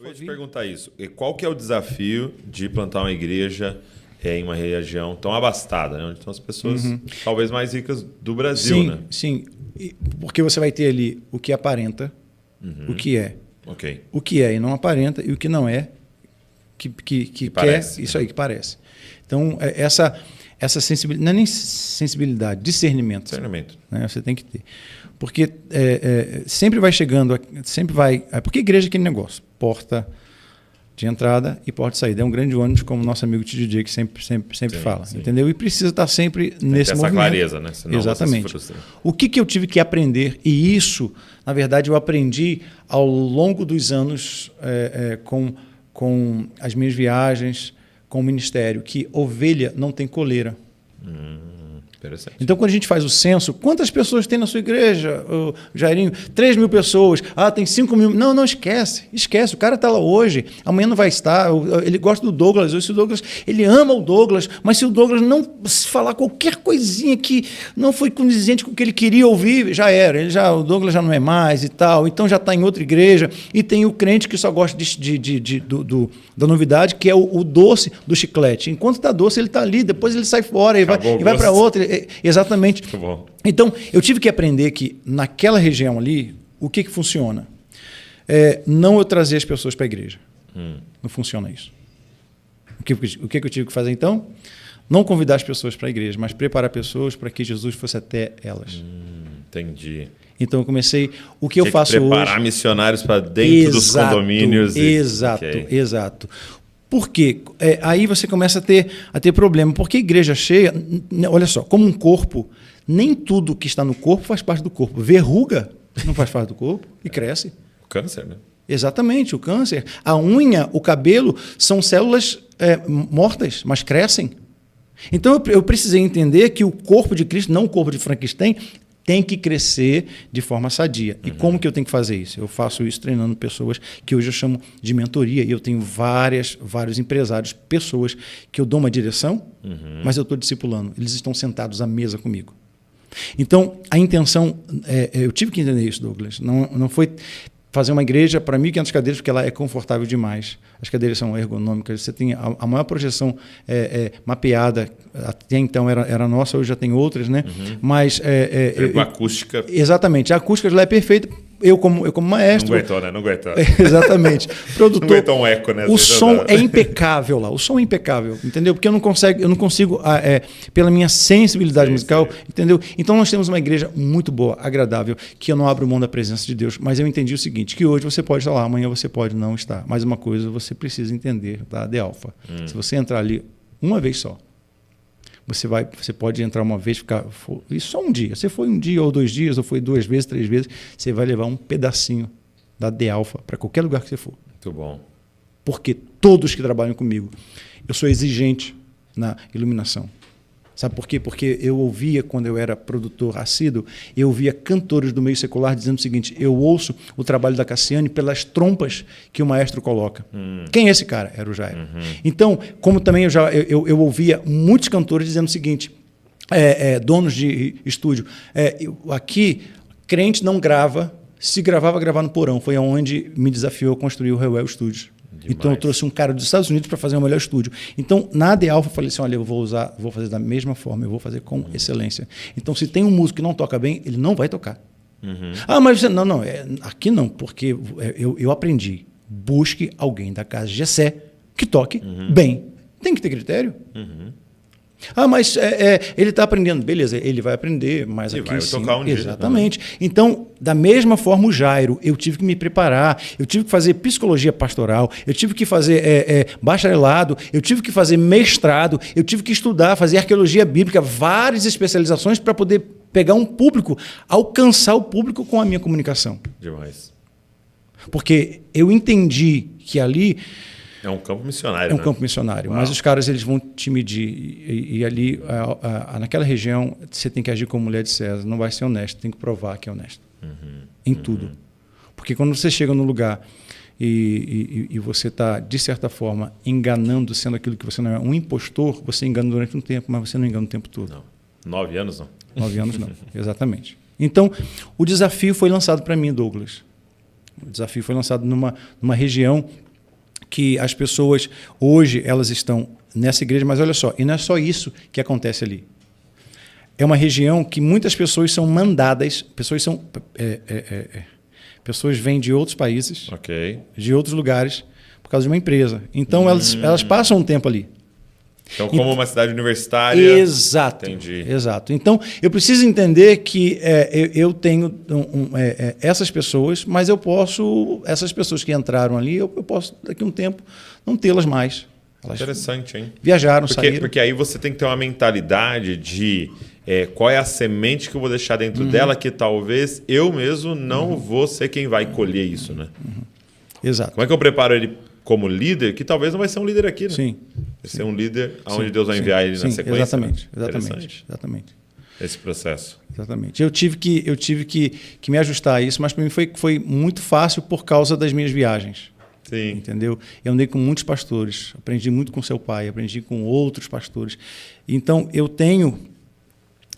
Eu ia te perguntar isso. E qual que é o desafio de plantar uma igreja em uma região tão abastada, né? Onde estão as pessoas talvez mais ricas do Brasil, sim, né? Sim, porque você vai ter ali o que aparenta, o que é. Ok. O que é e não aparenta, e o que não é, que quer, parece, isso aí que parece. Então, essa sensibilidade, não é nem sensibilidade, discernimento. Discernimento. Né? Você tem que ter. Porque sempre vai chegando, sempre vai... Porque igreja é aquele negócio, porta de entrada e porta de saída. É um grande ônibus, como o nosso amigo TJ que sempre fala. Sim. Entendeu? E precisa estar sempre nesse movimento. Essa clareza, né? Senão exatamente. O que eu tive que aprender, e isso, na verdade, eu aprendi ao longo dos anos com as minhas viagens, com o ministério, que ovelha não tem coleira. Interessante. Então, quando a gente faz o censo, quantas pessoas tem na sua igreja, Jairinho? 3.000 pessoas. Ah, tem 5.000. Não, esquece. O cara está lá hoje, amanhã não vai estar. Ele gosta do Douglas. Ele ama o Douglas, mas se o Douglas não falar qualquer coisinha que não foi condizente com o que ele queria ouvir, já era. O Douglas já não é mais e tal. Então já está em outra igreja. E tem o crente que só gosta da novidade, que é o doce do chiclete. Enquanto está doce, ele está ali. Depois ele sai fora e vai para outra. Exatamente. Muito bom. Então, eu tive que aprender que naquela região ali, o que funciona? Não eu trazer as pessoas para a igreja. Não funciona isso. O que eu tive que fazer então? Não convidar as pessoas para a igreja, mas preparar pessoas para que Jesus fosse até elas. Entendi. Então eu comecei... O que eu faço hoje... Preparar missionários para dentro dos condomínios. Exato. Por quê? Aí você começa a ter problema. Porque a igreja cheia, olha só, como um corpo, nem tudo que está no corpo faz parte do corpo. Verruga não faz parte do corpo e cresce. O câncer, né? Exatamente, o câncer. A unha, o cabelo, são células mortas, mas crescem. Então eu precisei entender que o corpo de Cristo, não o corpo de Frankenstein, tem que crescer de forma sadia. E como que eu tenho que fazer isso? Eu faço isso treinando pessoas que hoje eu chamo de mentoria. E eu tenho vários empresários, pessoas que eu dou uma direção, mas eu estou discipulando. Eles estão sentados à mesa comigo. Então, a intenção... eu tive que entender isso, Douglas. Não foi fazer uma igreja para 1.500 cadeiras, porque ela é confortável demais. As cadeiras são ergonômicas. Você tem a maior projeção mapeada. Até então era nossa, hoje já tem outras, né? Mas a acústica... Exatamente. A acústica lá é perfeita. Eu como maestro... Não aguentou, né? Não aguentou. Exatamente. Produtor, não aguentou um eco, né? O som é impecável lá. O som é impecável, entendeu? Porque eu não consigo pela minha sensibilidade musical, entendeu? Então nós temos uma igreja muito boa, agradável, que eu não abro mão da presença de Deus. Mas eu entendi o seguinte, que hoje você pode estar lá, amanhã você pode não estar. Mais uma coisa você precisa entender, tá? De alfa. Se você entrar ali uma vez só, você pode entrar uma vez, ficar isso só um dia. Você foi um dia ou 2 dias, ou foi 2 vezes, 3 vezes, você vai levar um pedacinho da De Alfa para qualquer lugar que você for. Muito bom. Porque todos que trabalham comigo, eu sou exigente na iluminação. Sabe por quê? Porque eu ouvia, quando eu era produtor assíduo, eu ouvia cantores do meio secular dizendo o seguinte: eu ouço o trabalho da Cassiane pelas trompas que o maestro coloca. Quem é esse cara? Era o Jairo. Então, como também eu ouvia muitos cantores dizendo o seguinte, donos de estúdio, aqui, crente não grava, se gravava, gravar no porão. Foi onde me desafiou a construir o Reuel Studios. Demais. Então eu trouxe um cara dos Estados Unidos para fazer o melhor estúdio. Então, na De Alfa, eu falei assim, olha, eu vou fazer da mesma forma, eu vou fazer com excelência. Então, se tem um músico que não toca bem, ele não vai tocar. Ah, mas você... Não, aqui não, porque eu aprendi. Busque alguém da casa de Jessé que toque bem. Tem que ter critério. Ah, mas ele está aprendendo. Beleza, ele vai aprender, mas aqui vai tocar um dia. Exatamente. Então, da mesma forma, o Jairo, eu tive que me preparar, eu tive que fazer psicologia pastoral, eu tive que fazer bacharelado, eu tive que fazer mestrado, eu tive que estudar, fazer arqueologia bíblica, várias especializações para poder pegar um público, alcançar o público com a minha comunicação. Demais. Porque eu entendi que ali... É um campo missionário. É um campo missionário. Uau. Mas os caras eles vão te medir. E ali, naquela região, você tem que agir como mulher de César. Não vai ser honesto, tem que provar que é honesto. Em tudo. Porque quando você chega num lugar e você está, de certa forma, enganando, sendo aquilo que você não é, um impostor, você engana durante um tempo, mas você não engana o tempo todo. Não. 9 anos, não. 9 anos, não. Exatamente. Então, o desafio foi lançado para mim, Douglas. O desafio foi lançado numa região que as pessoas hoje elas estão nessa igreja, mas olha só, e não é só isso que acontece ali. É uma região que muitas pessoas são mandadas, pessoas vêm de outros países, de outros lugares, por causa de uma empresa. Então elas passam um tempo ali. Então, como uma cidade universitária. Exato. Entendi. Exato. Então, eu preciso entender que eu tenho essas pessoas, mas eu posso, essas pessoas que entraram ali, eu posso, daqui a um tempo, não tê-las mais. Elas interessante, hein? Viajaram, saíram. Porque aí você tem que ter uma mentalidade de qual é a semente que eu vou deixar dentro dela, que talvez eu mesmo não vou ser quem vai colher isso, né? Exato. Como é que eu preparo ele como líder, que talvez não vai ser um líder aqui, né? Sim. Vai ser um líder onde Deus vai enviar ele na sequência. Exatamente, né? exatamente. Esse processo. Exatamente. Eu tive que me ajustar a isso, mas para mim foi muito fácil por causa das minhas viagens. Sim. Entendeu? Eu andei com muitos pastores, aprendi muito com seu pai, aprendi com outros pastores. Então, eu tenho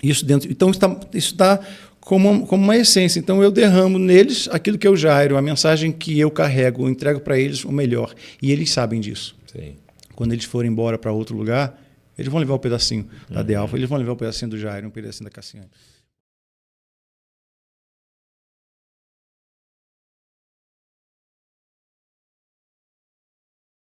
isso dentro. Então, isso está como uma essência. Então, eu derramo neles aquilo que é o Jairo, a mensagem que eu carrego, eu entrego para eles o melhor. E eles sabem disso. Sim. Quando eles forem embora para outro lugar, eles vão levar um pedacinho da De Alfa, eles vão levar um pedacinho do Jairo, um pedacinho da Cassiane.